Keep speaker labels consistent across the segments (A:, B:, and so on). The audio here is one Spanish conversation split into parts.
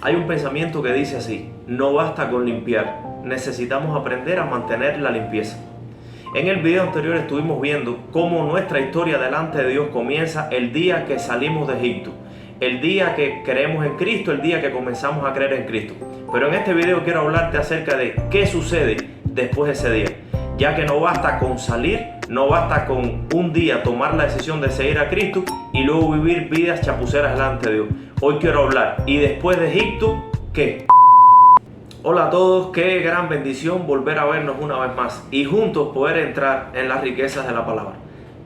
A: Hay un pensamiento que dice así: no basta con limpiar, necesitamos aprender a mantener la limpieza. En el video anterior estuvimos viendo cómo nuestra historia delante de Dios comienza el día que salimos de Egipto, el día que creemos en Cristo, el día que comenzamos a creer en Cristo. Pero en este video quiero hablarte acerca de qué sucede después de ese día, ya que no basta con salir, no basta con un día tomar la decisión de seguir a Cristo y luego vivir vidas chapuceras delante de Dios. Hoy quiero hablar, ¿y después de Egipto qué? Hola a todos, qué gran bendición volver a vernos una vez más y juntos poder entrar en las riquezas de la palabra.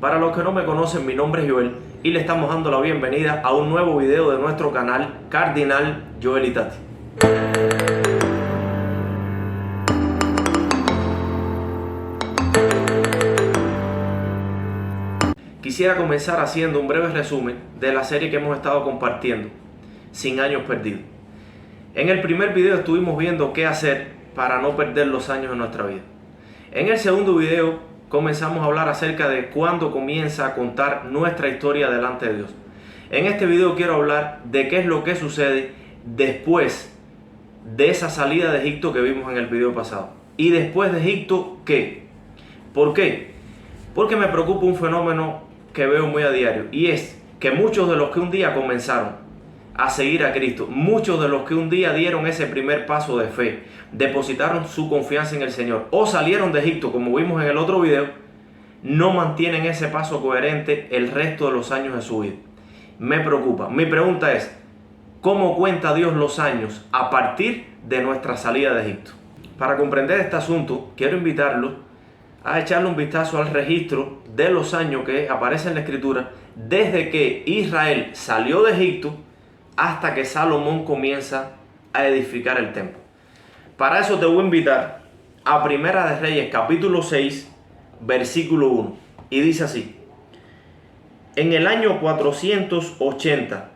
A: Para los que no me conocen, mi nombre es Joel y le estamos dando la bienvenida a un nuevo video de nuestro canal Cardinal Joel y Tati. Quisiera comenzar haciendo un breve resumen de la serie que hemos estado compartiendo, 100 años perdidos. En el primer video estuvimos viendo qué hacer para no perder los años de nuestra vida. En el segundo video comenzamos a hablar acerca de cuándo comienza a contar nuestra historia delante de Dios. En este video quiero hablar de qué es lo que sucede después de esa salida de Egipto que vimos en el video pasado. Y después de Egipto, ¿qué? ¿Por qué? Porque me preocupa un fenómeno que veo muy a diario, y es que muchos de los que un día comenzaron a seguir a Cristo, muchos de los que un día dieron ese primer paso de fe, depositaron su confianza en el Señor o salieron de Egipto, como vimos en el otro video, no mantienen ese paso coherente el resto de los años de su vida. Me preocupa. Mi pregunta es: ¿cómo cuenta Dios los años a partir de nuestra salida de Egipto? Para comprender este asunto, quiero invitarlos a echarle un vistazo al registro de los años que aparece en la Escritura desde que Israel salió de Egipto hasta que Salomón comienza a edificar el templo. Para eso te voy a invitar a Primera de Reyes, capítulo 6, versículo 1. Y dice así: en el año 480,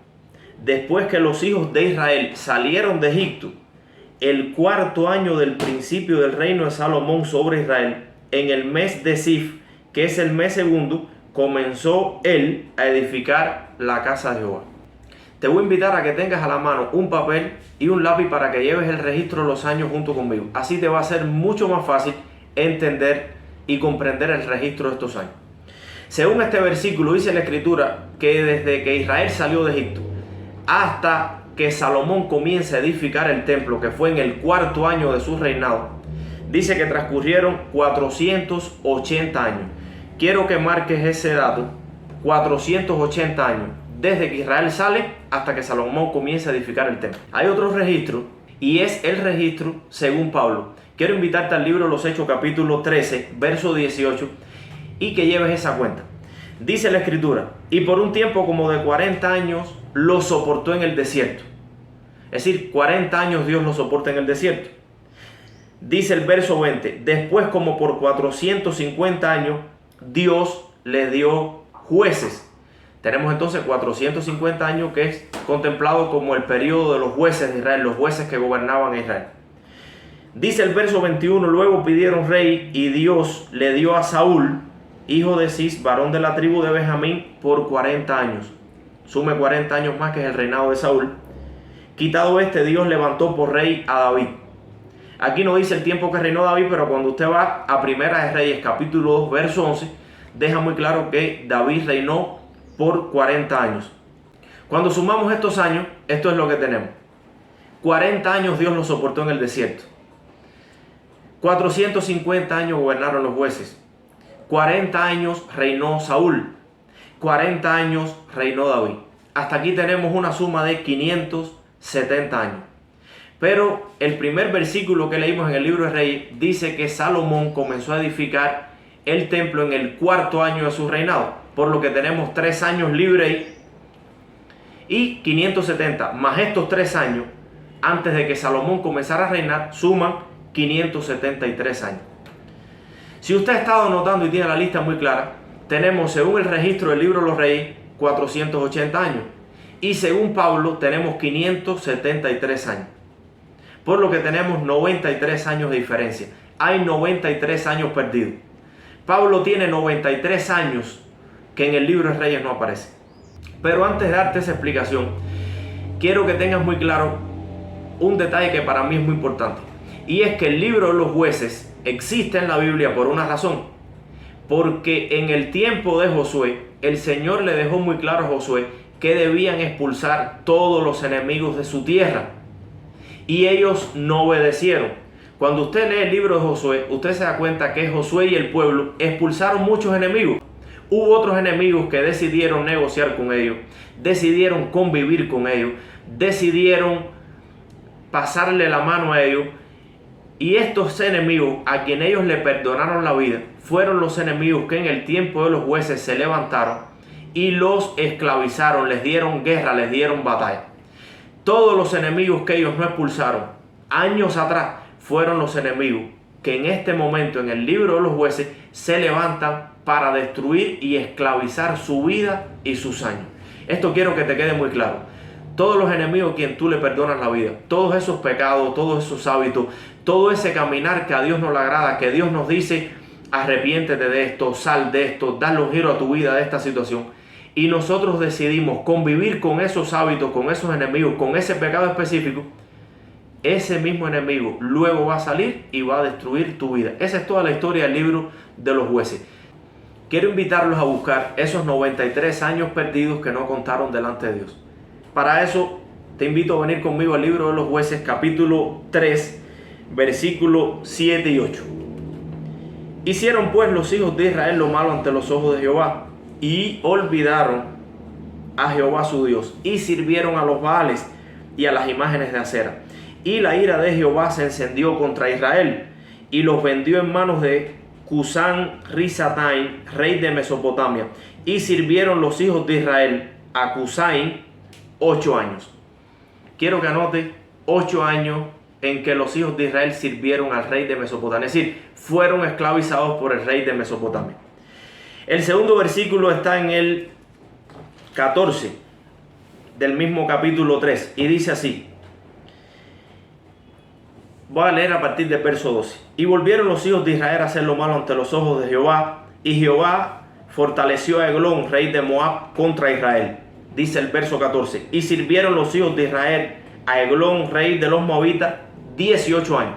A: después que los hijos de Israel salieron de Egipto, el cuarto año del principio del reino de Salomón sobre Israel, en el mes de Sif, que es el mes segundo, comenzó él a edificar la casa de Jehová. Te voy a invitar a que tengas a la mano un papel y un lápiz para que lleves el registro de los años junto conmigo. Así te va a ser mucho más fácil entender y comprender el registro de estos años. Según este versículo, dice la Escritura que desde que Israel salió de Egipto hasta que Salomón comienza a edificar el templo, que fue en el cuarto año de su reinado, dice que transcurrieron 480 años. Quiero que marques ese dato: 480 años, desde que Israel sale hasta que Salomón comienza a edificar el templo. Hay otro registro, y es el registro según Pablo. Quiero invitarte al libro de los Hechos, capítulo 13, verso 18, y que lleves esa cuenta. Dice la Escritura: y por un tiempo como de 40 años lo soportó en el desierto. Es decir, 40 años Dios lo soporta en el desierto. Dice el verso 20: después, como por 450 años, Dios le dio jueces. Tenemos entonces 450 años, que es contemplado como el periodo de los jueces de Israel, los jueces que gobernaban a Israel. Dice el verso 21: luego pidieron rey, y Dios le dio a Saúl, hijo de Cis, varón de la tribu de Benjamín, por 40 años. Sume 40 años más, que es el reinado de Saúl. Quitado este, Dios levantó por rey a David. Aquí no dice el tiempo que reinó David, pero cuando usted va a Primera de Reyes, capítulo 2, verso 11, deja muy claro que David reinó por 40 años. Cuando sumamos estos años, esto es lo que tenemos. 40 años Dios lo soportó en el desierto. 450 años gobernaron los jueces. 40 años reinó Saúl. 40 años reinó David. Hasta aquí tenemos una suma de 570 años. Pero el primer versículo que leímos en el libro de Reyes dice que Salomón comenzó a edificar el templo en el cuarto año de su reinado, por lo que tenemos 3 años libres y 570 más estos 3 años antes de que Salomón comenzara a reinar, suman 573 años. Si usted ha estado anotando y tiene la lista muy clara, tenemos, según el registro del libro de los Reyes, 480 años, y según Pablo tenemos 573 años, por lo que tenemos 93 años de diferencia. Hay 93 años perdidos. Pablo tiene 93 años que en el libro de Reyes no aparece. Pero antes de darte esa explicación, quiero que tengas muy claro un detalle que para mí es muy importante. Y es que el libro de los jueces existe en la Biblia por una razón. Porque en el tiempo de Josué, el Señor le dejó muy claro a Josué que debían expulsar todos los enemigos de su tierra. Y ellos no obedecieron. Cuando usted lee el libro de Josué, usted se da cuenta que Josué y el pueblo expulsaron muchos enemigos. Hubo otros enemigos que decidieron negociar con ellos, decidieron convivir con ellos, decidieron pasarle la mano a ellos. Y estos enemigos, a quien ellos le perdonaron la vida, fueron los enemigos que en el tiempo de los jueces se levantaron y los esclavizaron, les dieron guerra, les dieron batalla. Todos los enemigos que ellos no expulsaron años atrás fueron los enemigos que en este momento en el libro de los jueces se levantan para destruir y esclavizar su vida y sus años. Esto quiero que te quede muy claro. Todos los enemigos a quien tú le perdonas la vida, todos esos pecados, todos esos hábitos, todo ese caminar que a Dios no le agrada, que Dios nos dice, arrepiéntete de esto, sal de esto, dale un giro a tu vida de esta situación. Y nosotros decidimos convivir con esos hábitos, con esos enemigos, con ese pecado específico. Ese mismo enemigo luego va a salir y va a destruir tu vida. Esa es toda la historia del libro de los jueces. Quiero invitarlos a buscar esos 93 años perdidos que no contaron delante de Dios. Para eso te invito a venir conmigo al libro de los jueces, capítulo 3, versículos 7 y 8. Hicieron pues los hijos de Israel lo malo ante los ojos de Jehová, y olvidaron a Jehová su Dios, y sirvieron a los Baales y a las imágenes de acera. Y la ira de Jehová se encendió contra Israel, y los vendió en manos de Cusán Risataim, rey de Mesopotamia. Y sirvieron los hijos de Israel a Cusán 8 años. Quiero que anote 8 años en que los hijos de Israel sirvieron al rey de Mesopotamia, es decir, fueron esclavizados por el rey de Mesopotamia. El segundo versículo está en el 14 del mismo capítulo 3 y dice así. Voy a leer a partir del verso 12. Y volvieron los hijos de Israel a hacer lo malo ante los ojos de Jehová, y Jehová fortaleció a Eglón, rey de Moab, contra Israel. Dice el verso 14. Y sirvieron los hijos de Israel a Eglón, rey de los Moabitas, 18 años.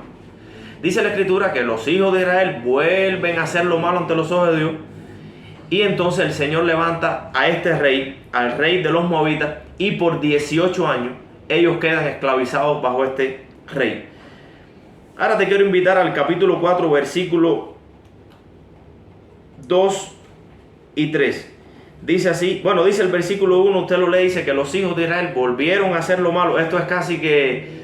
A: Dice la escritura que los hijos de Israel vuelven a hacer lo malo ante los ojos de Dios. Y entonces el Señor levanta a este rey, al rey de los Moabitas, y por 18 años ellos quedan esclavizados bajo este rey. Ahora te quiero invitar al capítulo 4, versículo 2 y 3. Dice así, bueno, dice el versículo 1, usted lo lee, dice que los hijos de Israel volvieron a hacer lo malo. Esto es casi que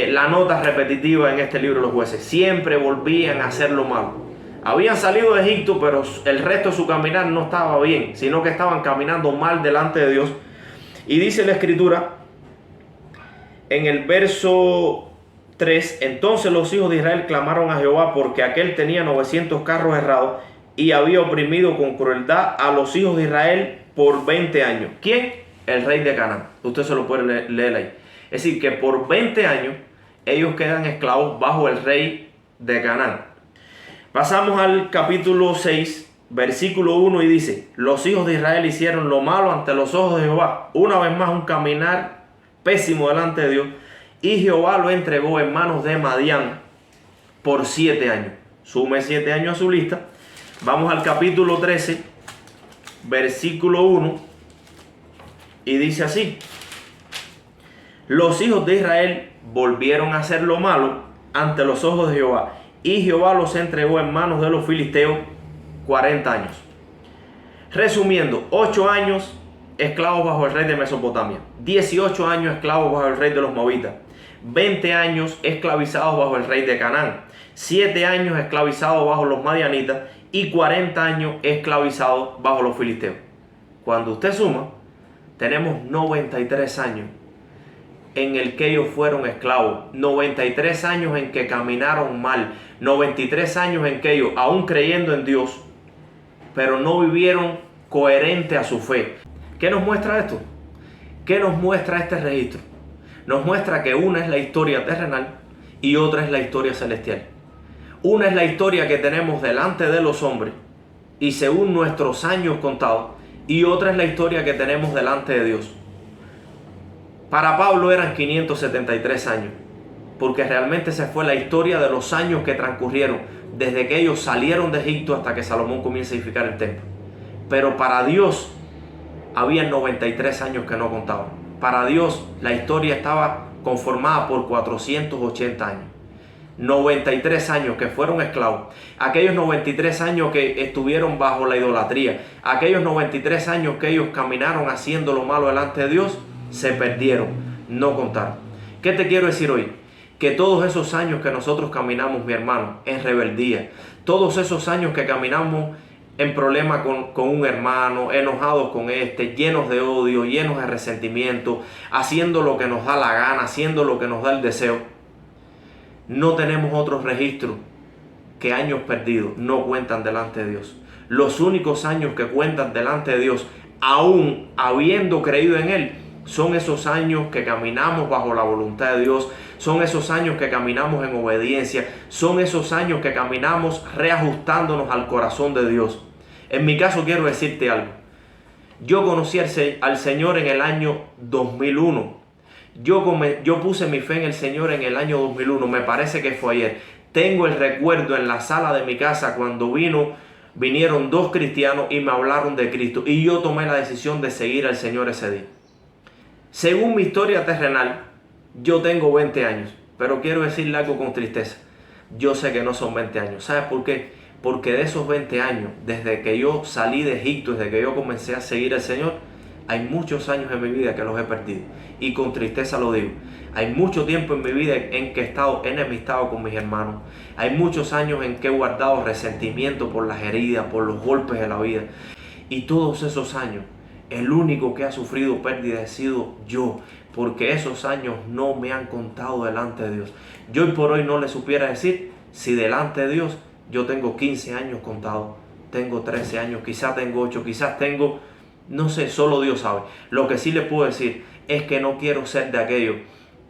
A: la nota repetitiva en este libro de los jueces. Siempre volvían a hacer lo malo. Habían salido de Egipto, pero el resto de su caminar no estaba bien, sino que estaban caminando mal delante de Dios. Y dice la escritura en el verso 3, entonces los hijos de Israel clamaron a Jehová porque aquel tenía 900 carros errados y había oprimido con crueldad a los hijos de Israel por 20 años. ¿Quién? El rey de Canaán. Usted se lo puede leer ahí. Es decir, que por 20 años ellos quedan esclavos bajo el rey de Canaán. Pasamos al capítulo 6, versículo 1 y dice, los hijos de Israel hicieron lo malo ante los ojos de Jehová. Una vez más un caminar pésimo delante de Dios. Y Jehová lo entregó en manos de Madián por 7 años. Sume 7 años a su lista. Vamos al capítulo 13, versículo 1. Y dice así. Los hijos de Israel volvieron a hacer lo malo ante los ojos de Jehová. Y Jehová los entregó en manos de los filisteos 40 años. Resumiendo, 8 años esclavos bajo el rey de Mesopotamia. 18 años esclavos bajo el rey de los Moabitas. 20 años esclavizados bajo el rey de Canaán. 7 años esclavizados bajo los madianitas. Y 40 años esclavizados bajo los filisteos. Cuando usted suma, tenemos 93 años en el que ellos fueron esclavos, 93 años en que caminaron mal, 93 años en que ellos, aún creyendo en Dios, pero no vivieron coherente a su fe. ¿Qué nos muestra esto? ¿Qué nos muestra este registro? Nos muestra que una es la historia terrenal y otra es la historia celestial. Una es la historia que tenemos delante de los hombres y según nuestros años contados, y otra es la historia que tenemos delante de Dios. Para Pablo eran 573 años. porque realmente esa fue la historia de los años que transcurrieron desde que ellos salieron de Egipto hasta que Salomón comienza a edificar el templo. Pero para Dios había 93 años que no contaban. Para Dios la historia estaba conformada por 480 años. 93 años que fueron esclavos, aquellos 93 años que estuvieron bajo la idolatría, aquellos 93 años que ellos caminaron haciendo lo malo delante de Dios, se perdieron, no contaron. ¿Qué te quiero decir hoy? Que todos esos años que nosotros caminamos, mi hermano, en rebeldía, todos esos años que caminamos en problema con un hermano, enojados con llenos de odio, llenos de resentimiento, haciendo lo que nos da la gana, haciendo lo que nos da el deseo, no tenemos otro registro que años perdidos no cuentan delante de Dios. Los únicos años que cuentan delante de Dios, aún habiendo creído en Él, son esos años que caminamos bajo la voluntad de Dios, son esos años que caminamos en obediencia, son esos años que caminamos reajustándonos al corazón de Dios. En mi caso quiero decirte algo. Yo conocí al Señor en el año 2001. Yo puse mi fe en el Señor en el año 2001, me parece que fue ayer. Tengo el recuerdo en la sala de mi casa cuando vinieron dos cristianos y me hablaron de Cristo. Y yo tomé la decisión de seguir al Señor ese día. Según mi historia terrenal, yo tengo 20 años. Pero quiero decirle algo con tristeza. Yo sé que no son 20 años. ¿Sabes por qué? Porque de esos 20 años, desde que yo salí de Egipto, desde que yo comencé a seguir al Señor, hay muchos años en mi vida que los he perdido. Y con tristeza lo digo. Hay mucho tiempo en mi vida en que he estado enemistado con mis hermanos. Hay muchos años en que he guardado resentimiento por las heridas, por los golpes de la vida. Y todos esos años, el único que ha sufrido pérdida he sido yo. Porque esos años no me han contado delante de Dios. Yo hoy por hoy no le supiera decir si delante de Dios yo tengo 15 años contados. Tengo 13 años, quizás tengo 8, quizás tengo... No sé, solo Dios sabe. Lo que sí le puedo decir es que no quiero ser de aquellos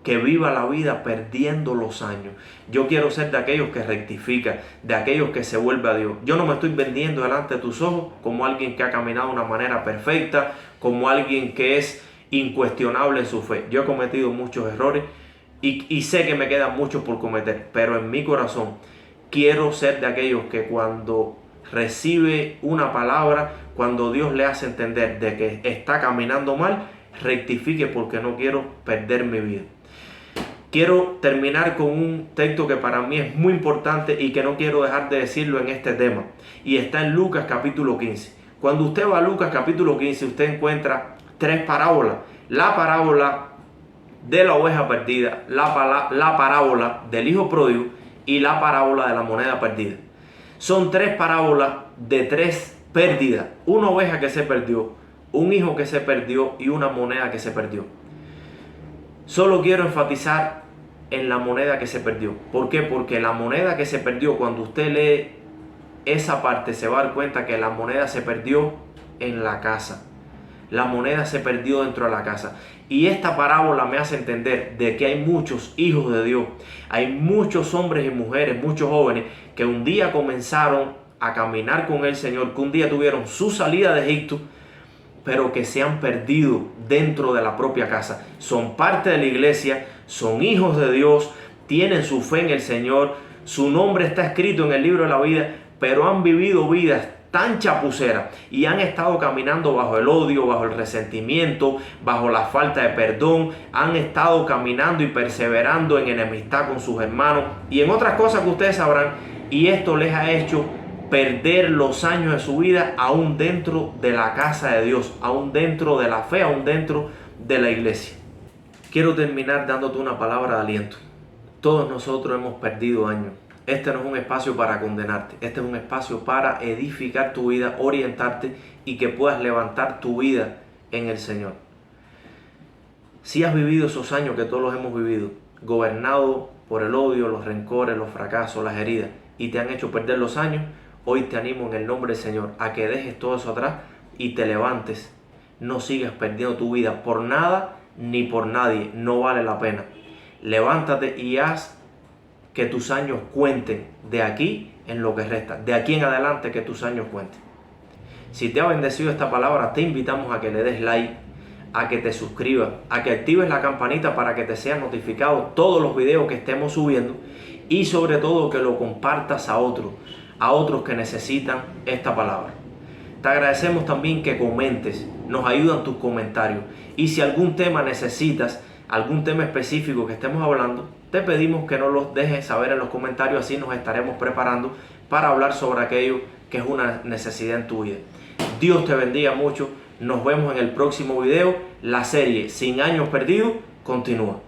A: que viva la vida perdiendo los años. Yo quiero ser de aquellos que rectifica, de aquellos que se vuelve a Dios. Yo no me estoy vendiendo delante de tus ojos como alguien que ha caminado de una manera perfecta, como alguien que es incuestionable en su fe. Yo he cometido muchos errores y sé que me quedan muchos por cometer, pero en mi corazón quiero ser de aquellos que cuando recibe una palabra, cuando Dios le hace entender de que está caminando mal, rectifique, porque no quiero perder mi vida. Quiero terminar con un texto que para mí es muy importante y que no quiero dejar de decirlo en este tema, y está en Lucas capítulo 15. Cuando usted va a Lucas capítulo 15, usted encuentra tres parábolas. La parábola de la oveja perdida, la parábola del hijo pródigo y la parábola de la moneda perdida. Son tres parábolas de tres pérdidas. Una oveja que se perdió, un hijo que se perdió y una moneda que se perdió. Solo quiero enfatizar en la moneda que se perdió. ¿Por qué? Porque la moneda que se perdió, cuando usted lee esa parte, se va a dar cuenta que la moneda se perdió en la casa. La moneda se perdió dentro de la casa. Y esta parábola me hace entender de que hay muchos hijos de Dios. Hay muchos hombres y mujeres, muchos jóvenes que un día comenzaron a caminar con el Señor, que un día tuvieron su salida de Egipto, pero que se han perdido dentro de la propia casa. Son parte de la iglesia, son hijos de Dios, tienen su fe en el Señor, su nombre está escrito en el libro de la vida, pero han vivido vidas tan chapuceras y han estado caminando bajo el odio, bajo el resentimiento, bajo la falta de perdón. Han estado caminando y perseverando en enemistad con sus hermanos y en otras cosas que ustedes sabrán, y esto les ha hecho perder los años de su vida aún dentro de la casa de Dios, aún dentro de la fe, aún dentro de la iglesia. Quiero terminar dándote una palabra de aliento. Todos nosotros hemos perdido años. Este no es un espacio para condenarte, este es un espacio para edificar tu vida, orientarte y que puedas levantar tu vida en el Señor. Si has vivido esos años que todos los hemos vivido, gobernado por el odio, los rencores, los fracasos, las heridas, y te han hecho perder los años, hoy te animo en el nombre del Señor a que dejes todo eso atrás y te levantes. No sigas perdiendo tu vida por nada ni por nadie, no vale la pena. Levántate y haz que tus años cuenten de aquí en lo que resta. De aquí en adelante que tus años cuenten. Si te ha bendecido esta palabra, te invitamos a que le des like, a que te suscribas, a que actives la campanita para que te sean notificados todos los videos que estemos subiendo y sobre todo que lo compartas a otros que necesitan esta palabra. Te agradecemos también que comentes, nos ayudan tus comentarios y si algún tema necesitas, algún tema específico que estemos hablando, te pedimos que nos los dejes saber en los comentarios, así nos estaremos preparando para hablar sobre aquello que es una necesidad en tu vida. Dios te bendiga mucho, nos vemos en el próximo video. La serie Sin Años Perdidos continúa.